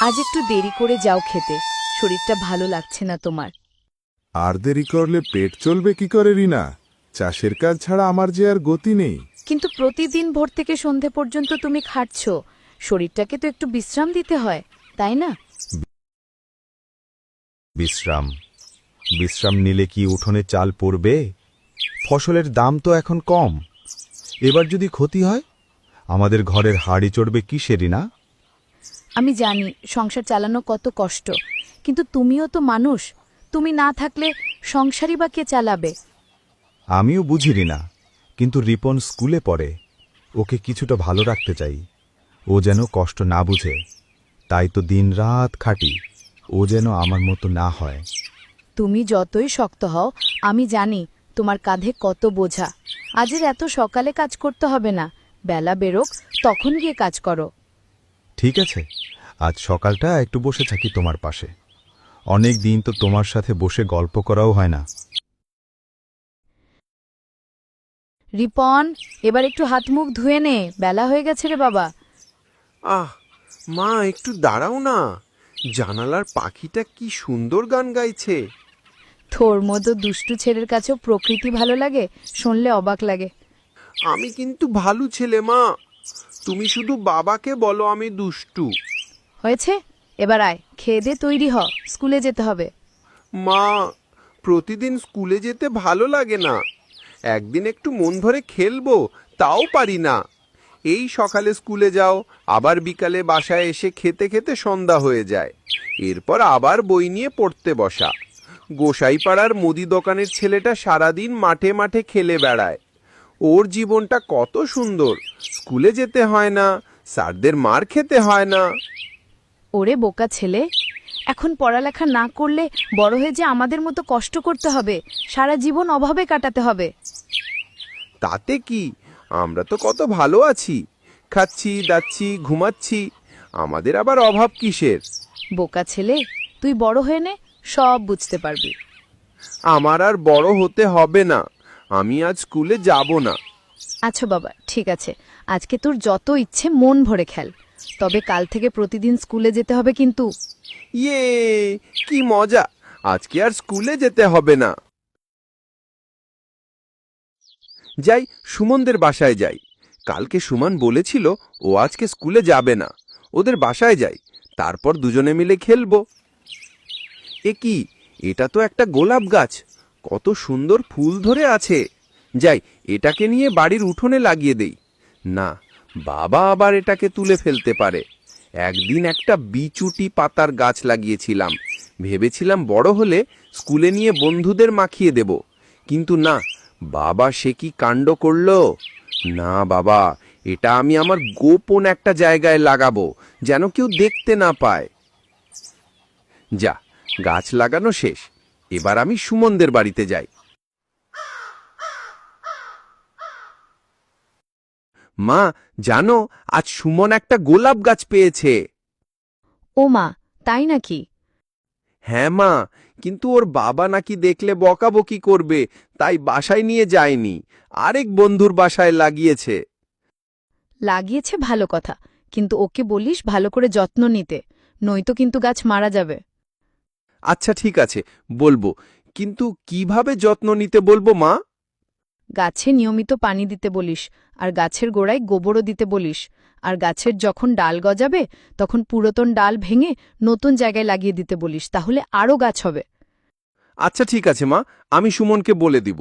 আজ একটু দেরি করে যাও খেতে, শরীরটা ভালো লাগছে না তোমার। আর দেরি করলে পেট চলবে কি করে রিনা? চাষের কাজ ছাড়া আমার যে আর গতি নেই। কিন্তু প্রতিদিন ভোর থেকে সন্ধে পর্যন্ত তুমি খাটছ, শরীরটাকে তো একটু বিশ্রাম দিতে হয়, তাই না? বিশ্রাম বিশ্রাম নিলে কি উঠোনে চাল পড়বে? ফসলের দাম তো এখন কম। এবার যদি ক্ষতি হয়, আমাদের ঘরের হাড়ি চড়বে কিসেরই না? আমি জানি সংসার চালানো কত কষ্ট, কিন্তু তুমিও তো মানুষ। তুমি না থাকলে সংসারই বা কে চালাবে? আমিও বুঝিনি না, কিন্তু রিপন স্কুলে পড়ে, ওকে কিছুটা ভালো রাখতে চাই। ও যেন কষ্ট না বুঝে, তাই তো দিনরাত খাটি, ও যেন আমার মতো না হয়। তুমি যতই শক্ত হও, আমি জানি তোমার কাঁধে কত বোঝা। আজের এত সকালে কাজ করতে হবে না, বেলা বেরোক তখন গিয়ে কাজ করো। ঠিক আছে, আজ সকালটা একটু বসে থাকি তোমার পাশে। অনেক দিন তো তোমার সাথে বসে গল্প করাও হয় না। রিপন, এবার একটু হাত মুখ ধুয়ে নে, বেলা হয়ে গেছে রে বাবা। আহ মা, একটু দাঁড়াও না। জানালার পাখিটা কি সুন্দর গান গাইছে। তোর মতো দুষ্টু ছেলের কাছেও প্রকৃতি ভালো লাগে, শুনলে অবাক লাগে। আমি কিন্তু ভালো ছেলে মা, তুমি শুধু বাবাকে বলো আমি দুষ্টু। হয়েছে, এবার আয়, খেয়ে দে তৈরি হ, স্কুলে যেতে হবে। মা, প্রতিদিন স্কুলে যেতে ভালো লাগে না। একদিন একটু মন ভরে খেলবো, তাও পারি না। এই সকালে স্কুলে যাও, আবার বিকালে বাসায় এসে খেতে খেতে সন্ধ্যা হয়ে যায়। এরপর আবার বই নিয়ে পড়তে বসা। গোসাইপাড়ার মুদি দোকানের ছেলেটা সারাদিন মাঠে মাঠে খেলে বেড়ায়। ওর জীবনটা কত সুন্দর, স্কুলে যেতে হয় না, স্যারদের মার খেতে হয় না। ওরে বোকা ছেলে, এখন পড়ালেখা না করলে বড় হয়ে যে আমাদের মতো কষ্ট করতে হবে, সারা জীবন অভাবে কাটাতে হবে। তাতে কি, আমরা তো কত ভালো আছি, খাচ্ছি দাচ্ছি ঘুমাচ্ছি, আমাদের আবার অভাব কিসের? বোকা ছেলে, তুই বড় হয়ে নে, সব বুঝতে পারবি। আমার আর বড় হতে হবে না, আমি আজ স্কুলে যাব না। আচ্ছা বাবা, ঠিক আছে, আজকে তোর যত ইচ্ছে মন ভরে খেল, তবে কাল থেকে প্রতিদিন স্কুলে যেতে হবে কিন্তু। ইয়ে, কি মজা, আজকে আর স্কুলে যেতে হবে না। যাই, সুমনদের বাসায় যাই। কালকে সুমন বলেছিল ও আজকে স্কুলে যাবে না। ওদের বাসায় যাই, তারপর দুজনে মিলে খেলবো। এ কি, এটা তো একটা গোলাপ গাছ, কত সুন্দর ফুল ধরে আছে। যাই, এটাকে নিয়ে বাড়ির উঠোনে লাগিয়ে দেই। না, বাবা আবার এটাকে তুলে ফেলতে পারে। একদিন একটা বিচুটি পাতার গাছ লাগিয়েছিলাম, ভেবেছিলাম বড় হলে স্কুলে নিয়ে বন্ধুদের মাখিয়ে দেব, কিন্তু না, বাবা সে কি কাণ্ড করলো। না বাবা, এটা আমি আমার গোপন একটা জায়গায় লাগাবো, যেন কেউ দেখতে না পায়। যা, গাছ লাগানো শেষ, এবার আমি সুমনদের বাড়িতে যাই। মা, জানো আজ সুমন একটা গোলাপ গাছ পেয়েছে। ও মা, তাই নাকি? হ্যাঁ মা, কিন্তু ওর বাবা নাকি দেখলে বকাবকি করবে, তাই বাসায় নিয়ে যায়নি, আরেক বন্ধুর বাসায় লাগিয়েছে। লাগিয়েছে ভালো কথা, কিন্তু ওকে বলিস ভালো করে যত্ন নিতে, নয়তো কিন্তু গাছ মারা যাবে। আচ্ছা ঠিক আছে, বলবো, কিন্তু কিভাবে যত্ন নিতে বলবো মা? গাছে নিয়মিত পানি দিতে বলিস, আর গাছের গোড়ায় গোবরও দিতে বলিস। আর গাছের যখন ডাল গজাবে তখন পুরাতন ডাল ভেঙে নতুন জায়গায় লাগিয়ে দিতে বলিস, তাহলে আরও গাছ হবে। আচ্ছা ঠিক আছে মা, আমি সুমনকে বলে দিব।